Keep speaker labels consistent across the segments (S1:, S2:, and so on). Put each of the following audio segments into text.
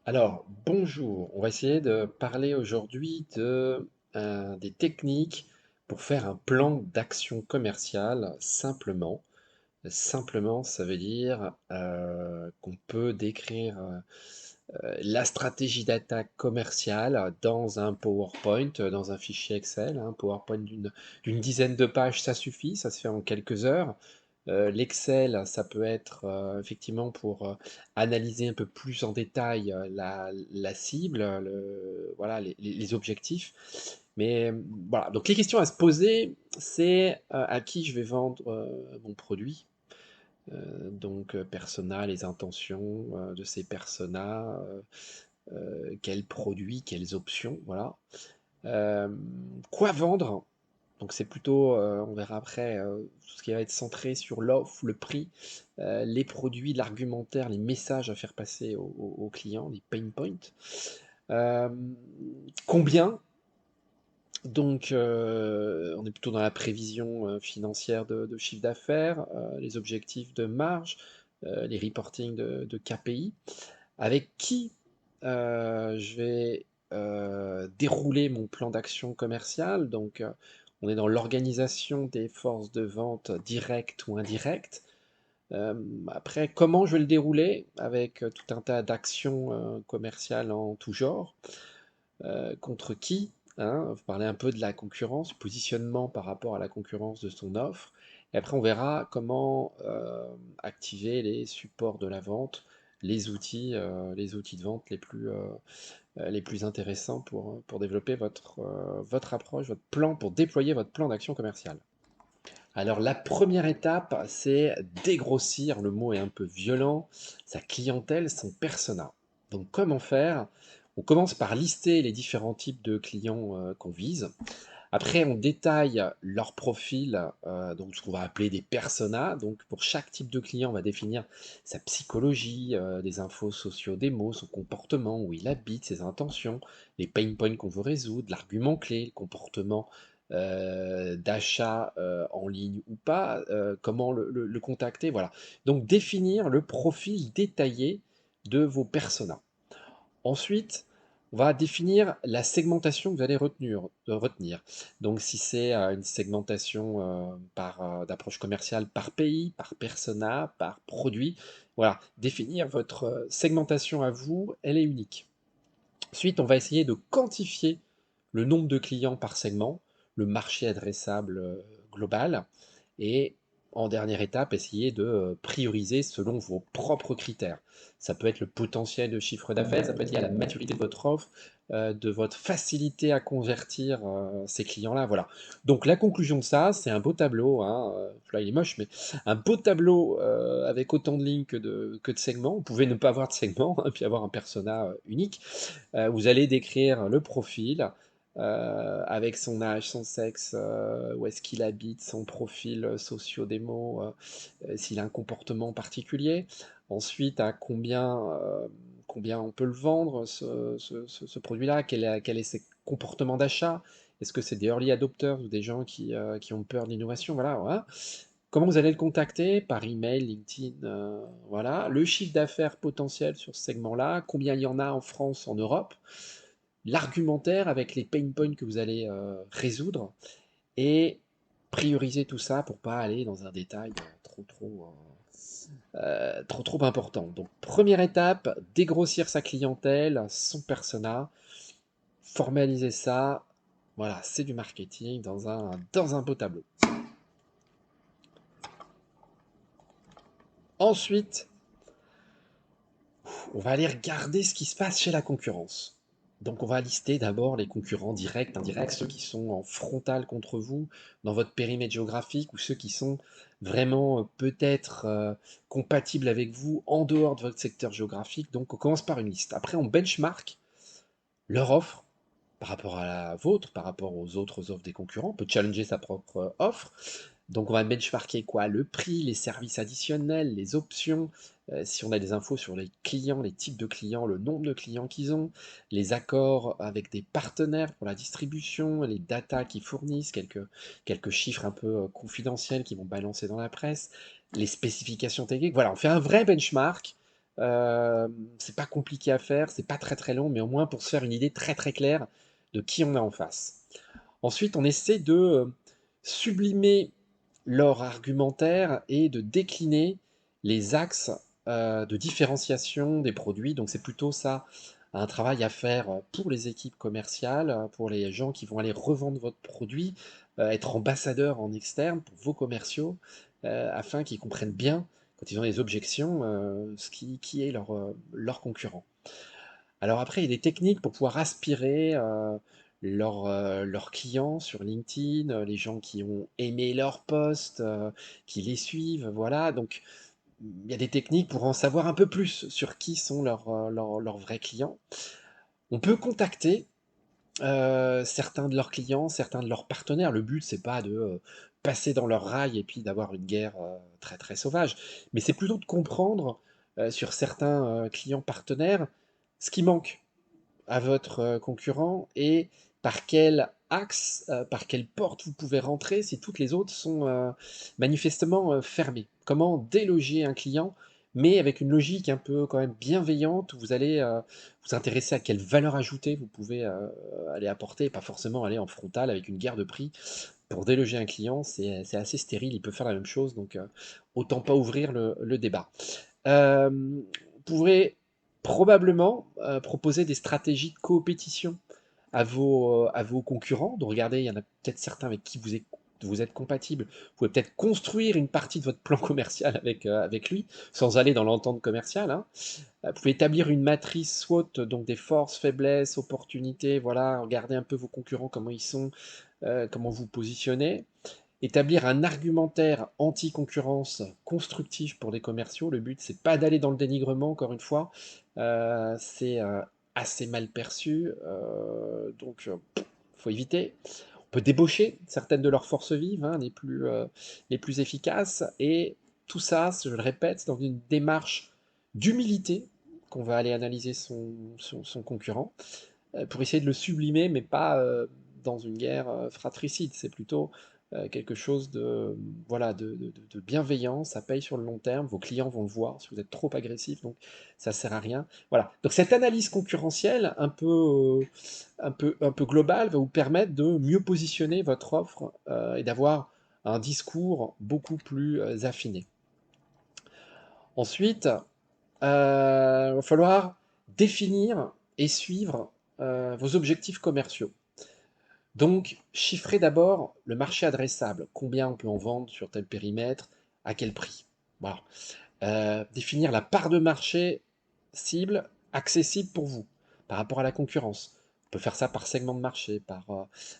S1: Alors, bonjour. On va essayer de parler aujourd'hui des techniques pour faire un plan d'action commerciale simplement. Simplement, ça veut dire qu'on peut décrire la stratégie d'attaque commerciale dans un PowerPoint, dans un fichier Excel. Un PowerPoint d'une dizaine de pages, ça suffit, ça se fait en quelques heures. L'Excel, ça peut être effectivement pour analyser un peu plus en détail la cible, voilà, les objectifs. Mais voilà, donc les questions à se poser, c'est à qui je vais vendre mon produit. Persona, les intentions de ces personas, quels produits, quelles options, voilà. Euh, Quoi vendre? Donc c'est plutôt, on verra après, tout ce qui va être centré sur l'offre, le prix, les produits, l'argumentaire, les messages à faire passer aux clients, les pain points. Euh, Combien? On est plutôt dans la prévision financière de chiffre d'affaires, les objectifs de marge, les reporting de KPI. Avec qui je vais dérouler mon plan d'action commercial. On est dans l'organisation des forces de vente directes ou indirectes. Après, comment je vais le dérouler avec tout un tas d'actions commerciales en tout genre. Contre qui, hein, vous parlez un peu de la concurrence, positionnement par rapport à la concurrence de son offre. Et après, on verra comment activer les supports de la vente, les outils de vente les plus intéressants pour développer votre approche, votre plan, pour déployer votre plan d'action commerciale. Alors la première étape, c'est dégrossir, le mot est un peu violent, sa clientèle, son persona. Donc comment faire? On commence par lister les différents types de clients qu'on vise. Après, on détaille leur profil, donc ce qu'on va appeler des personas. Donc pour chaque type de client, on va définir sa psychologie, des infos sociaux, des mots, son comportement, où il habite, ses intentions, les pain points qu'on veut résoudre, l'argument clé, le comportement d'achat en ligne ou pas, comment le contacter, voilà. Donc définir le profil détaillé de vos personas. Ensuite, on va définir la segmentation que vous allez retenir. Donc, si c'est une segmentation d'approche commerciale par pays, par persona, par produit, voilà, définir votre segmentation à vous, elle est unique. Ensuite, on va essayer de quantifier le nombre de clients par segment, le marché adressable global, et en dernière étape, essayer de prioriser selon vos propres critères. Ça peut être le potentiel de chiffre d'affaires, ça peut être lié à la maturité de votre offre, de votre facilité à convertir ces clients-là. Voilà. Donc la conclusion de ça, c'est un beau tableau. Hein, là, il est moche, mais un beau tableau avec autant de lignes que de segments. Vous pouvez ne pas avoir de segments, hein, puis avoir un persona unique. Vous allez décrire le profil avec son âge, son sexe, où est-ce qu'il habite, son profil socio-démo, s'il a un comportement particulier. Ensuite, combien on peut le vendre, ce produit-là, quel est ses comportements d'achat. Est-ce que c'est des early adopters ou des gens qui ont peur de l'innovation? Voilà, voilà. Comment vous allez le contacter? Par email, LinkedIn, voilà. Le chiffre d'affaires potentiel sur ce segment-là, combien il y en a en France, en Europe, l'argumentaire avec les pain points que vous allez résoudre, et prioriser tout ça pour pas aller dans un détail trop important. Donc première étape, dégrossir sa clientèle, son persona, formaliser ça. Voilà, c'est du marketing dans un beau tableau. Ensuite, on va aller regarder ce qui se passe chez la concurrence. Donc on va lister d'abord les concurrents directs, indirects, ceux qui sont en frontal contre vous dans votre périmètre géographique ou ceux qui sont vraiment peut-être compatibles avec vous en dehors de votre secteur géographique. Donc on commence par une liste. Après on benchmark leur offre par rapport à la vôtre, par rapport aux autres offres des concurrents. On peut challenger sa propre offre. Donc on va benchmarker quoi? Le prix, les services additionnels, les options, si on a des infos sur les clients, les types de clients, le nombre de clients qu'ils ont, les accords avec des partenaires pour la distribution, les datas qu'ils fournissent, quelques chiffres un peu confidentiels qui vont balancer dans la presse, les spécifications techniques. Voilà, on fait un vrai benchmark C'est pas compliqué à faire, c'est pas très très long, mais au moins pour se faire une idée très très claire de qui on a en face. Ensuite, on essaie de sublimer leur argumentaire et de décliner les axes de différenciation des produits. Donc c'est plutôt ça, un travail à faire pour les équipes commerciales, pour les gens qui vont aller revendre votre produit, être ambassadeur en externe pour vos commerciaux, afin qu'ils comprennent bien, quand ils ont des objections, qui est leur concurrent. Alors après, il y a des techniques pour pouvoir aspirer leurs clients sur LinkedIn, les gens qui ont aimé leur post, qui les suivent, voilà. Donc il y a des techniques pour en savoir un peu plus sur qui sont leurs vrais clients. On peut contacter certains de leurs clients, certains de leurs partenaires. Le but, c'est pas de passer dans leur rail et puis d'avoir une guerre très très sauvage, mais c'est plutôt de comprendre sur certains clients partenaires ce qui manque à votre concurrent et par quel axe, par quelle porte vous pouvez rentrer si toutes les autres sont manifestement fermées. Comment déloger un client, mais avec une logique un peu quand même bienveillante, où vous allez vous intéresser à quelle valeur ajoutée vous pouvez aller apporter, et pas forcément aller en frontal avec une guerre de prix. Pour déloger un client, c'est assez stérile, il peut faire la même chose, donc autant pas ouvrir le débat. Vous pourrez probablement proposer des stratégies de coopétition à vos concurrents. Donc regardez, il y en a peut-être certains avec qui vous êtes compatible. Vous pouvez peut-être construire une partie de votre plan commercial avec lui, sans aller dans l'entente commerciale, hein. Vous pouvez établir une matrice SWOT, donc des forces, faiblesses, opportunités, voilà, regardez un peu vos concurrents, comment ils sont, comment vous positionnez. Établir un argumentaire anti-concurrence constructif pour les commerciaux. Le but, c'est pas d'aller dans le dénigrement, encore une fois. C'est assez mal perçu, donc faut éviter. On peut débaucher certaines de leurs forces vives, hein, les plus efficaces, et tout ça, je le répète, dans une démarche d'humilité qu'on va aller analyser son concurrent, pour essayer de le sublimer, mais pas dans une guerre fratricide. C'est plutôt quelque chose de, voilà, de bienveillant, ça paye sur le long terme, vos clients vont le voir si vous êtes trop agressif, donc ça sert à rien. Voilà. Donc cette analyse concurrentielle un peu globale va vous permettre de mieux positionner votre offre et d'avoir un discours beaucoup plus affiné. Ensuite, il va falloir définir et suivre vos objectifs commerciaux. Donc, chiffrez d'abord le marché adressable, combien on peut en vendre sur tel périmètre, à quel prix. Voilà. Définir la part de marché cible accessible pour vous par rapport à la concurrence. On peut faire ça par segment de marché,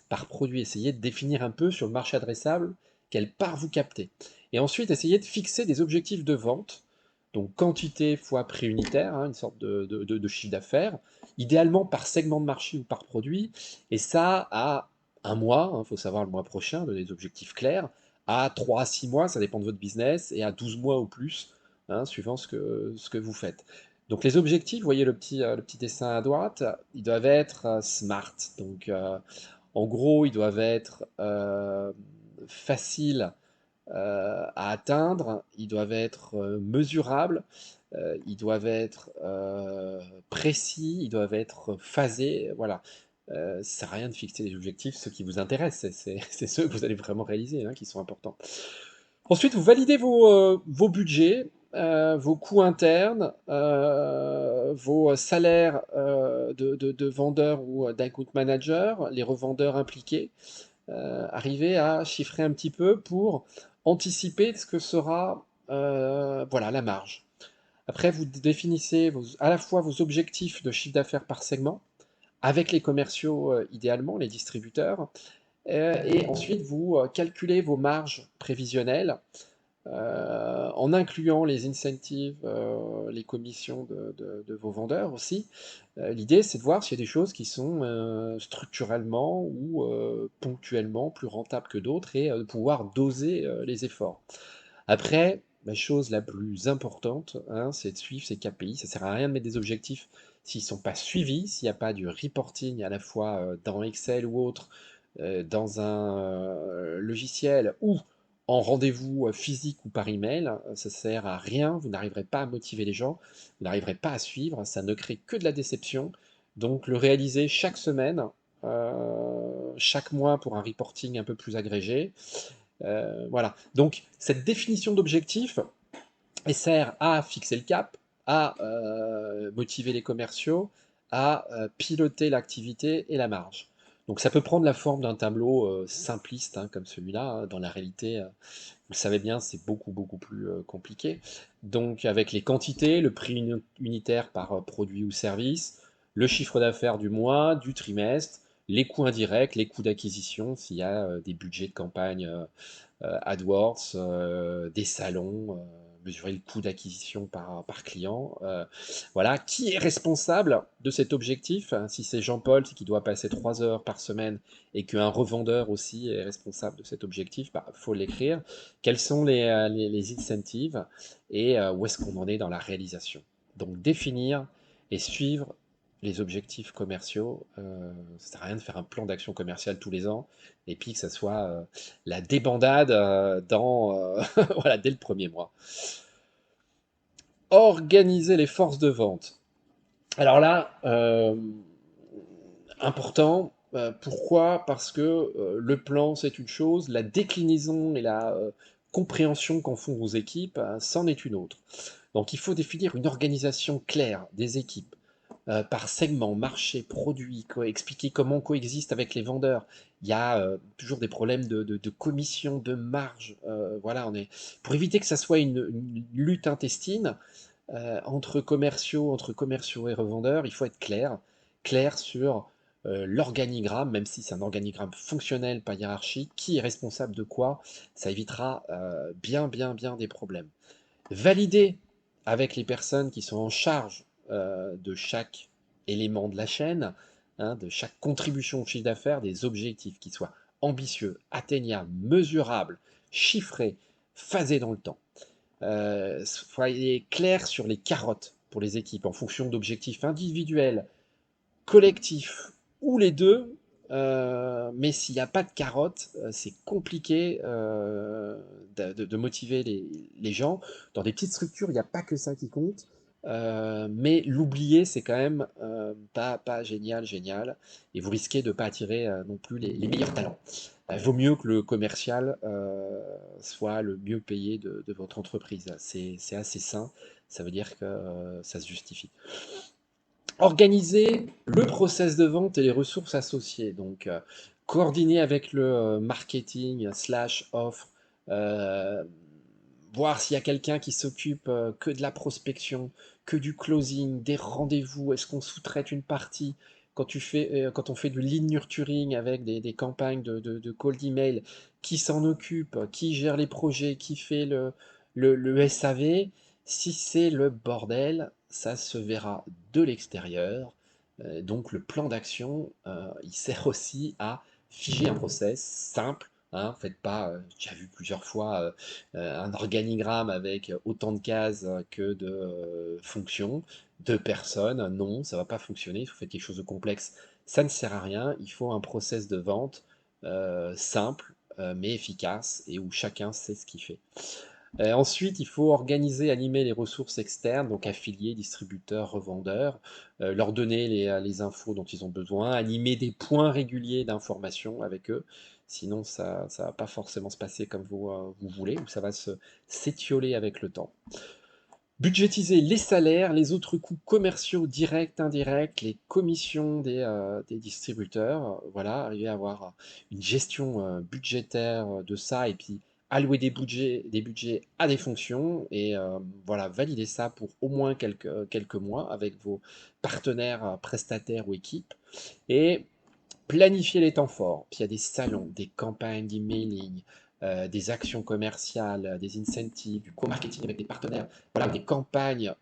S1: par produit. Essayez de définir un peu sur le marché adressable quelle part vous captez. Et ensuite, essayez de fixer des objectifs de vente, donc quantité fois prix unitaire, hein, une sorte de chiffre d'affaires, idéalement par segment de marché ou par produit, et ça à un mois, il faut savoir le mois prochain, des objectifs clairs, à 3 à 6 mois, ça dépend de votre business, et à 12 mois ou plus, hein, suivant ce que vous faites. Donc les objectifs, vous voyez le petit dessin à droite, ils doivent être smart. Donc en gros, ils doivent être faciles à atteindre, ils doivent être mesurables, ils doivent être précis, ils doivent être phasés. Voilà. Ça sert à rien de fixer des objectifs, ceux qui vous intéressent, c'est ceux que vous allez vraiment réaliser, hein, qui sont importants. Ensuite, vous validez vos budgets, vos coûts internes, vos salaires de vendeurs ou d'account manager, les revendeurs impliqués. Arriver à chiffrer un petit peu pour anticiper ce que sera voilà, la marge. Après, vous définissez à la fois vos objectifs de chiffre d'affaires par segment, avec les commerciaux idéalement, les distributeurs, et ensuite vous calculez vos marges prévisionnelles en incluant les incentives, les commissions de vos vendeurs aussi. L'idée, c'est de voir s'il y a des choses qui sont structurellement ou ponctuellement plus rentables que d'autres et de pouvoir doser les efforts. Après, la chose la plus importante, hein, c'est de suivre ces KPI. Ça sert à rien de mettre des objectifs s'ils ne sont pas suivis, s'il n'y a pas du reporting à la fois dans Excel ou autre, dans un logiciel ou en rendez-vous physique ou par email, ça sert à rien, vous n'arriverez pas à motiver les gens, vous n'arriverez pas à suivre, ça ne crée que de la déception. Donc le réaliser chaque semaine, chaque mois pour un reporting un peu plus agrégé. Voilà. Donc cette définition d'objectif, elle sert à fixer le cap, à motiver les commerciaux, à piloter l'activité et la marge. Donc ça peut prendre la forme d'un tableau simpliste hein, comme celui-là. Hein. Dans la réalité, vous le savez bien, c'est beaucoup, beaucoup plus compliqué. Donc avec les quantités, le prix unitaire par produit ou service, le chiffre d'affaires du mois, du trimestre, les coûts indirects, les coûts d'acquisition, s'il y a des budgets de campagne AdWords, des salons, mesurer le coût d'acquisition par client. Voilà, qui est responsable de cet objectif? Si c'est Jean-Paul qui doit passer 3 heures par semaine et qu'un revendeur aussi est responsable de cet objectif, bah, faut l'écrire. Quels sont les incentives et où est-ce qu'on en est dans la réalisation? Donc définir et suivre les objectifs commerciaux. Ça sert à rien de faire un plan d'action commerciale tous les ans et puis que ça soit la débandade voilà, dès le premier mois. Organiser les forces de vente. Alors là, important. Pourquoi? Parce que le plan, c'est une chose, la déclinaison et la compréhension qu'en font vos équipes, c'en est une autre. Donc il faut définir une organisation claire des équipes par segment, marché, produit, expliquer comment on coexiste avec les vendeurs. Il y a toujours des problèmes de commission, de marge. Voilà, pour éviter que ça soit une lutte intestine entre commerciaux et revendeurs, il faut être clair sur l'organigramme, même si c'est un organigramme fonctionnel, pas hiérarchique, qui est responsable de quoi, ça évitera bien des problèmes. Valider avec les personnes qui sont en charge de chaque élément de la chaîne, hein, de chaque contribution au chiffre d'affaires, des objectifs qui soient ambitieux, atteignables, mesurables, chiffrés, phasés dans le temps. Soyez clair sur les carottes pour les équipes en fonction d'objectifs individuels, collectifs ou les deux. Mais s'il n'y a pas de carottes, c'est compliqué de motiver les gens. Dans des petites structures, il n'y a pas que ça qui compte. Mais l'oublier, c'est quand même pas génial. Et vous risquez de ne pas attirer non plus les meilleurs talents. Il vaut mieux que le commercial soit le mieux payé de votre entreprise. C'est assez sain. Ça veut dire que ça se justifie. Organiser le process de vente et les ressources associées. Donc, coordonner avec le marketing slash offre, euh, voir s'il y a quelqu'un qui s'occupe que de la prospection, que du closing, des rendez-vous, est-ce qu'on sous-traite une partie quand on fait du lead nurturing avec des campagnes de cold email, qui s'en occupe, qui gère les projets, qui fait le SAV, si c'est le bordel, ça se verra de l'extérieur. Donc le plan d'action, il sert aussi à figer un process simple. Hein, faites pas, j'ai vu plusieurs fois un organigramme avec autant de cases que de fonctions, de personnes. Non, ça va pas fonctionner. Il faut faire quelque chose de complexe. Ça ne sert à rien. Il faut un process de vente simple mais efficace et où chacun sait ce qu'il fait. Ensuite, il faut organiser, animer les ressources externes, donc affiliés, distributeurs, revendeurs, leur donner les infos dont ils ont besoin, animer des points réguliers d'information avec eux. Sinon, ça ne va pas forcément se passer comme vous voulez, ou ça va s'étioler avec le temps. Budgétiser les salaires, les autres coûts commerciaux directs, indirects, les commissions des distributeurs. Voilà, arriver à avoir une gestion budgétaire de ça et puis allouer des budgets à des fonctions et voilà, valider ça pour au moins quelques mois avec vos partenaires, prestataires ou équipes. Et planifier les temps forts. Puis il y a des salons, des campagnes d'emailing, des actions commerciales, des incentives, du co-marketing avec des partenaires, voilà, des campagnes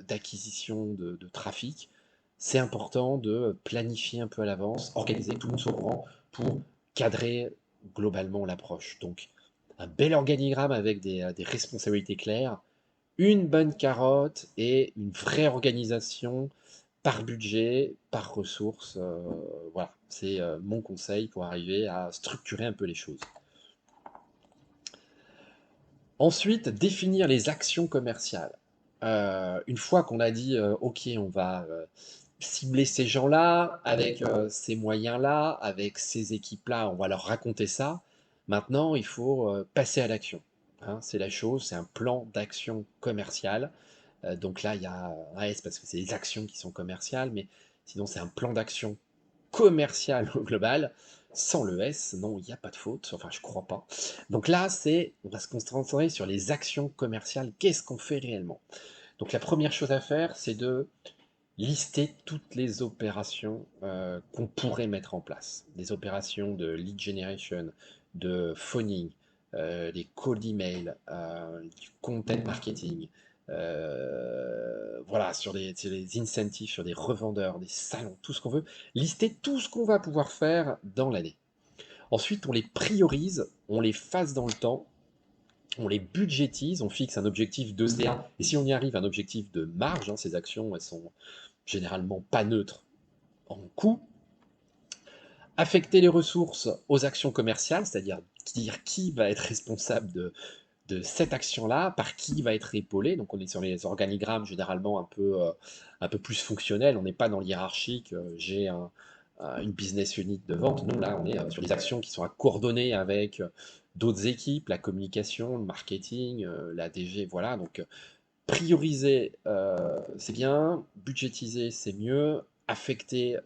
S1: d'acquisition de trafic. C'est important de planifier un peu à l'avance, organiser, tout le monde soit au courant pour cadrer globalement l'approche. Donc, un bel organigramme avec des responsabilités claires, une bonne carotte et une vraie organisation par budget, par ressources. Voilà, c'est mon conseil pour arriver à structurer un peu les choses. Ensuite, définir les actions commerciales. Une fois qu'on a dit, OK, on va, cibler ces gens-là, avec, ces moyens-là, avec ces équipes-là, on va leur raconter ça. Maintenant, il faut, passer à l'action, hein. C'est la chose, c'est un plan d'action commerciale. Donc là, il y a un S parce que c'est les actions qui sont commerciales, mais sinon c'est un plan d'action commercial au global. Sans le S, non, il n'y a pas de faute, enfin je crois pas. Donc là, on va se concentrer sur les actions commerciales. Qu'est-ce qu'on fait réellement? Donc la première chose à faire, c'est de lister toutes les opérations qu'on pourrait mettre en place. Des opérations de lead generation, de phoning, des cold email, du content marketing, voilà, sur des incentives, sur des revendeurs, des salons, tout ce qu'on veut. Lister tout ce qu'on va pouvoir faire dans l'année. Ensuite, on les priorise, on les fasse dans le temps, on les budgétise, on fixe un objectif de CA. Et si on y arrive, un objectif de marge, hein, ces actions, elles sont généralement pas neutres en coût. Affecter les ressources aux actions commerciales, c'est-à-dire dire qui va être responsable de cette action-là, par qui va être épaulé. Donc on est sur les organigrammes généralement un peu plus fonctionnels, on n'est pas dans le hiérarchique, j'ai une business unit de vente. Nous, là, on est sur des actions qui sont à coordonner avec d'autres équipes, la communication, le marketing, la DG, voilà. Donc prioriser, c'est bien, budgétiser, c'est mieux, affecter,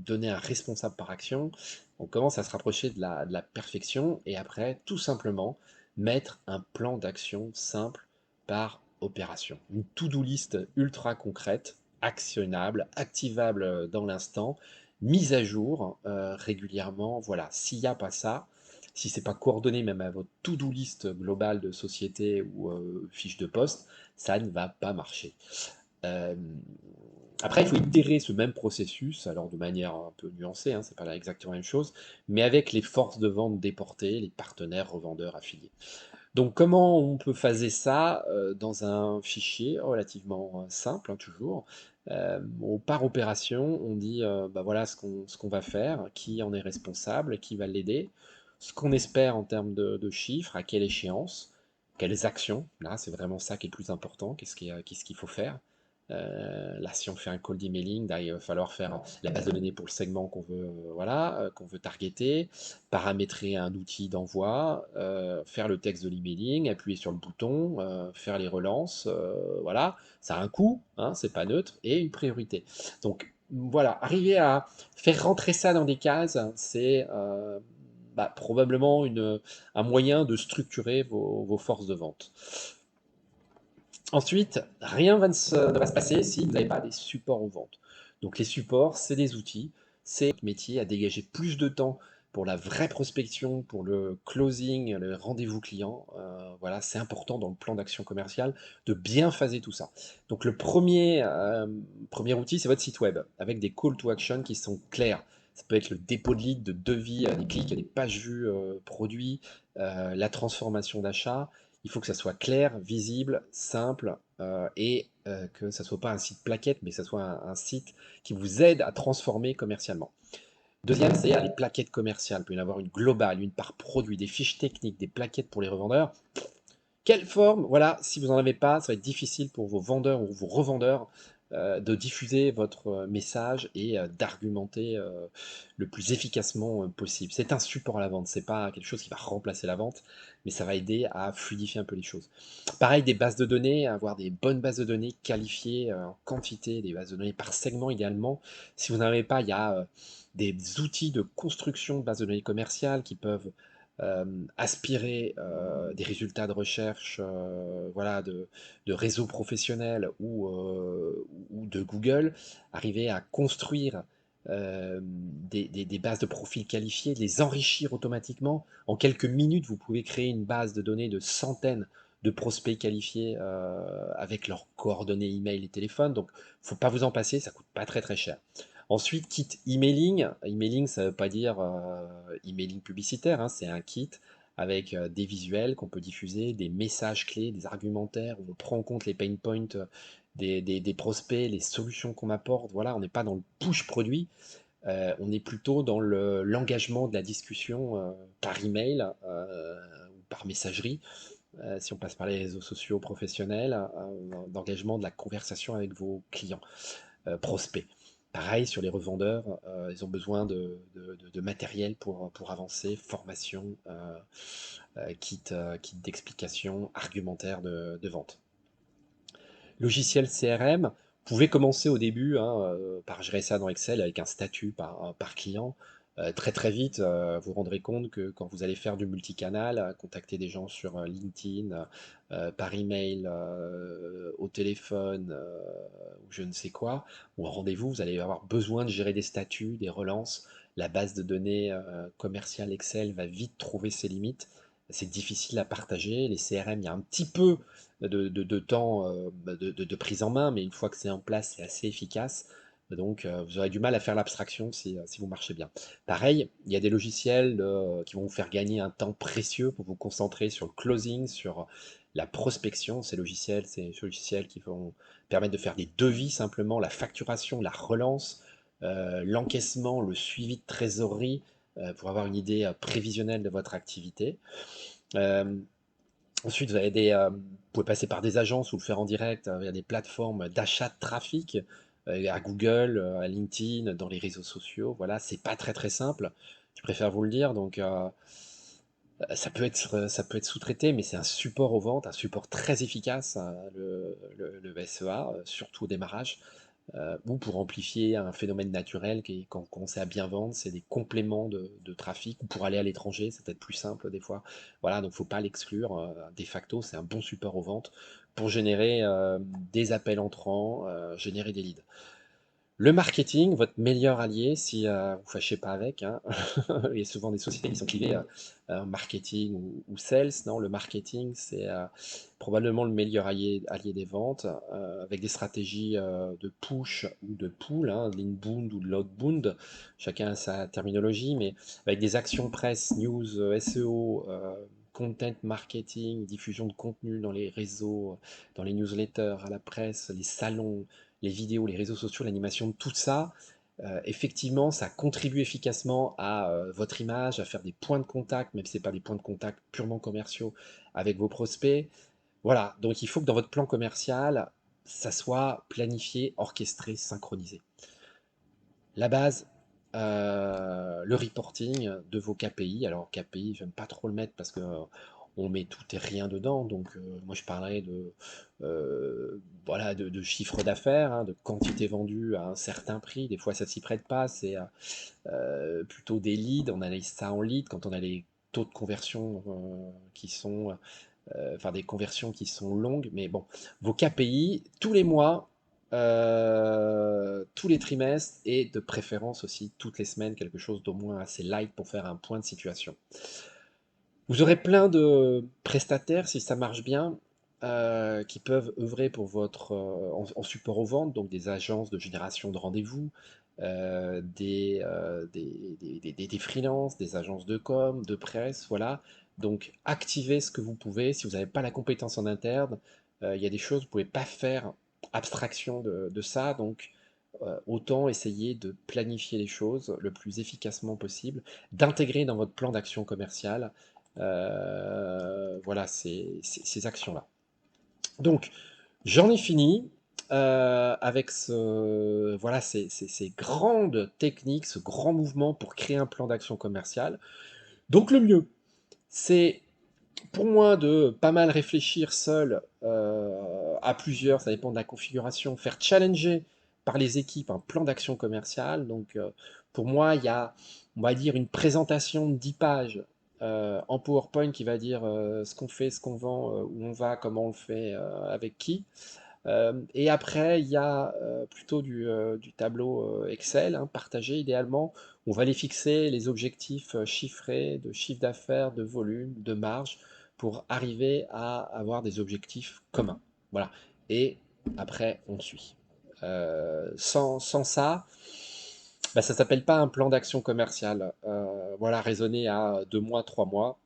S1: donner un responsable par action, on commence à se rapprocher de la perfection, et après, tout simplement, mettre un plan d'action simple par opération. Une to-do list ultra concrète, actionnable, activable dans l'instant, mise à jour régulièrement. Voilà, s'il n'y a pas ça, si c'est pas coordonné même à votre to-do list globale de société ou fiche de poste, ça ne va pas marcher. Euh, Après, il faut itérer ce même processus, alors de manière un peu nuancée, hein, c'est pas exactement la même chose, mais avec les forces de vente déportées, les partenaires, revendeurs, affiliés. Donc, comment on peut phaser ça dans un fichier relativement simple, hein, toujours. Par opération, on dit bah voilà ce qu'on va faire, qui en est responsable, qui va l'aider, ce qu'on espère en termes de chiffres, à quelle échéance, quelles actions. Là, c'est vraiment ça qui est le plus important. Qu'est-ce qu'il faut faire? Là, si on fait un cold emailing, là, il va falloir faire la base de données pour le segment qu'on veut, voilà, qu'on veut targeter, paramétrer un outil d'envoi, faire le texte de l'emailing, appuyer sur le bouton, faire les relances, voilà, ça a un coût, hein, c'est pas neutre, et une priorité. Donc voilà, arriver à faire rentrer ça dans des cases, c'est probablement un moyen de structurer vos forces de vente. Ensuite, rien ne va se passer si vous n'avez pas des supports aux ventes. Donc les supports, c'est des outils, c'est votre métier à dégager plus de temps pour la vraie prospection, pour le closing, le rendez-vous client. Voilà, c'est important dans le plan d'action commerciale de bien phaser tout ça. Donc le premier outil, c'est votre site web, avec des call to action qui sont clairs. Ça peut être le dépôt de lead, de devis, des clics, des pages vues produits, la transformation d'achat. Il faut que ça soit clair, visible, simple et que ça soit pas un site plaquette, mais que ça soit un site qui vous aide à transformer commercialement. Deuxième, c'est les plaquettes commerciales. Il peut y en avoir une globale, une par produit, des fiches techniques, des plaquettes pour les revendeurs. Quelle forme? Voilà, si vous n'en avez pas, ça va être difficile pour vos vendeurs ou vos revendeurs de diffuser votre message et d'argumenter le plus efficacement possible. C'est un support à la vente, c'est pas quelque chose qui va remplacer la vente, mais ça va aider à fluidifier un peu les choses. Pareil, des bases de données, avoir des bonnes bases de données qualifiées en quantité, des bases de données par segment également. Si vous n'en avez pas, il y a des outils de construction de bases de données commerciales qui peuvent aspirer des résultats de recherche voilà, de réseaux professionnels ou de Google, arriver à construire des bases de profils qualifiés, les enrichir automatiquement. En quelques minutes, vous pouvez créer une base de données de centaines de prospects qualifiés avec leurs coordonnées email et téléphone. Donc, il ne faut pas vous en passer, ça coûte pas très très cher. Ensuite, kit emailing. Emailing, ça ne veut pas dire emailing publicitaire, hein, c'est un kit avec des visuels qu'on peut diffuser, des messages clés, des argumentaires, où on prend en compte les pain points des prospects, les solutions qu'on apporte. Voilà, on n'est pas dans le push produit, on est plutôt dans l'engagement de la discussion par email ou par messagerie. si on passe par les réseaux sociaux professionnels, d'engagement de la conversation avec vos clients, prospects. Pareil sur les revendeurs, ils ont besoin de matériel pour avancer, formation, kit d'explication, argumentaire de vente. Logiciel CRM, vous pouvez commencer au début par gérer ça dans Excel avec un statut par client. Très très vite, vous vous rendrez compte que quand vous allez faire du multicanal, contacter des gens sur LinkedIn, par email, au téléphone, ou je ne sais quoi, ou en rendez-vous, vous allez avoir besoin de gérer des statuts, des relances. La base de données commerciale Excel va vite trouver ses limites. C'est difficile à partager. Les CRM, il y a un petit peu de temps de prise en main, mais une fois que c'est en place, c'est assez efficace. Donc, vous aurez du mal à faire l'abstraction si vous marchez bien. Pareil, il y a des logiciels qui vont vous faire gagner un temps précieux pour vous concentrer sur le closing, sur la prospection. Ces logiciels qui vont permettre de faire des devis simplement, la facturation, la relance, l'encaissement, le suivi de trésorerie, pour avoir une idée prévisionnelle de votre activité. Euh, Ensuite, vous pouvez passer par des agences ou le faire en direct via des plateformes d'achat de trafic, à Google, à LinkedIn, dans les réseaux sociaux. Voilà, c'est pas très très simple. Je préfère vous le dire. Donc, ça peut être sous-traité, mais c'est un support aux ventes, un support très efficace, hein, le SEA, surtout au démarrage, ou pour amplifier un phénomène naturel qui, quand on commence à bien vendre, c'est des compléments de trafic, ou pour aller à l'étranger, c'est peut-être plus simple des fois. Voilà, donc faut pas l'exclure. De facto, c'est un bon support aux ventes pour générer des appels entrants, générer des leads. Le marketing, votre meilleur allié, si vous ne fâchez pas avec, hein. Il y a souvent des sociétés qui sont clivées marketing ou sales. Non, le marketing, c'est probablement le meilleur allié des ventes, avec des stratégies de push ou de pull, hein, de l'inbound ou de l'outbound. Chacun a sa terminologie, mais avec des actions presse, news, SEO, content marketing, diffusion de contenu dans les réseaux, dans les newsletters, à la presse, les salons, les vidéos, les réseaux sociaux, l'animation, tout ça, effectivement, ça contribue efficacement à votre image, à faire des points de contact, même si ce n'est pas des points de contact purement commerciaux avec vos prospects. Voilà, donc il faut que dans votre plan commercial, ça soit planifié, orchestré, synchronisé. La base, le reporting de vos KPI. Alors KPI, j'aime pas trop le mettre parce que on met tout et rien dedans. Donc moi je parlerai voilà, de chiffre d'affaires, hein, de quantité vendue à un certain prix. Des fois ça s'y prête pas, c'est plutôt des leads. On analyse ça en lead quand on a les taux de conversion qui sont, enfin des conversions qui sont longues. Mais bon, vos KPI tous les mois, tous les trimestres et de préférence aussi toutes les semaines, quelque chose d'au moins assez light pour faire un point de situation. Vous aurez plein de prestataires, si ça marche bien, qui peuvent œuvrer pour en support aux ventes, donc des agences de génération de rendez-vous, des freelances, des agences de com, de presse, voilà. Donc activez ce que vous pouvez. Si vous n'avez pas la compétence en interne, il y a des choses, vous ne pouvez pas faire abstraction de ça. Donc autant essayer de planifier les choses le plus efficacement possible, d'intégrer dans votre plan d'action commerciale voilà, ces actions-là. Donc, j'en ai fini avec voilà, ces grandes techniques, ce grand mouvement pour créer un plan d'action commerciale. Donc, le mieux, c'est pour moi de pas mal réfléchir seul, à plusieurs, ça dépend de la configuration, faire challenger par les équipes un plan d'action commerciale. Donc, pour moi, il y a, on va dire, une présentation de 10 pages en PowerPoint qui va dire ce qu'on fait, ce qu'on vend, où on va, comment on le fait, avec qui. Et après, il y a plutôt du tableau Excel, hein, partagé idéalement. On va les fixer, les objectifs chiffrés de chiffre d'affaires, de volume, de marge, pour arriver à avoir des objectifs communs. Voilà. Et après, on suit. Sans ça, bah, ça s'appelle pas un plan d'action commerciale. Voilà, raisonner à 2 mois, 3 mois,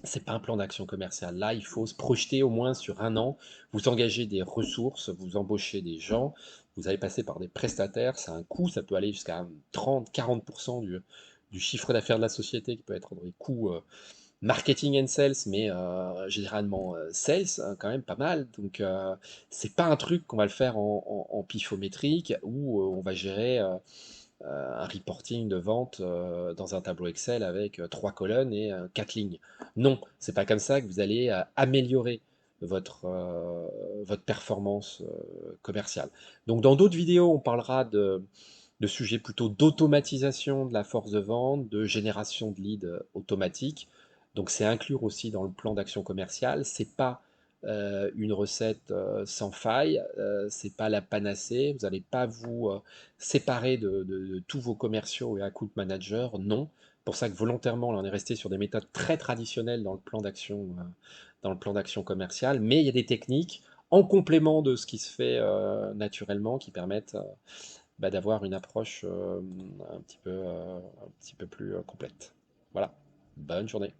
S1: c'est pas un plan d'action commercial. Là, il faut se projeter au moins sur un an. Vous engagez des ressources, vous embauchez des gens, vous allez passer par des prestataires, ça a un coût, ça peut aller jusqu'à 30-40% du chiffre d'affaires de la société qui peut être dans les coûts marketing and sales, mais généralement sales, hein, quand même pas mal. Donc c'est pas un truc qu'on va le faire en pifométrique où on va gérer un reporting de vente dans un tableau Excel avec 3 colonnes et 4 lignes. Non, c'est pas comme ça que vous allez améliorer votre performance commerciale. Donc dans d'autres vidéos, on parlera de sujets plutôt d'automatisation de la force de vente, de génération de leads automatique. Donc c'est inclure aussi dans le plan d'action commerciale. C'est pas une recette sans faille, c'est pas la panacée. Vous n'allez pas vous séparer de tous vos commerciaux et account managers. Non. Pour ça que volontairement, là, on est resté sur des méthodes très traditionnelles dans le plan d'action commerciale. Mais il y a des techniques en complément de ce qui se fait naturellement qui permettent d'avoir une approche un petit peu plus complète. Voilà, bonne journée.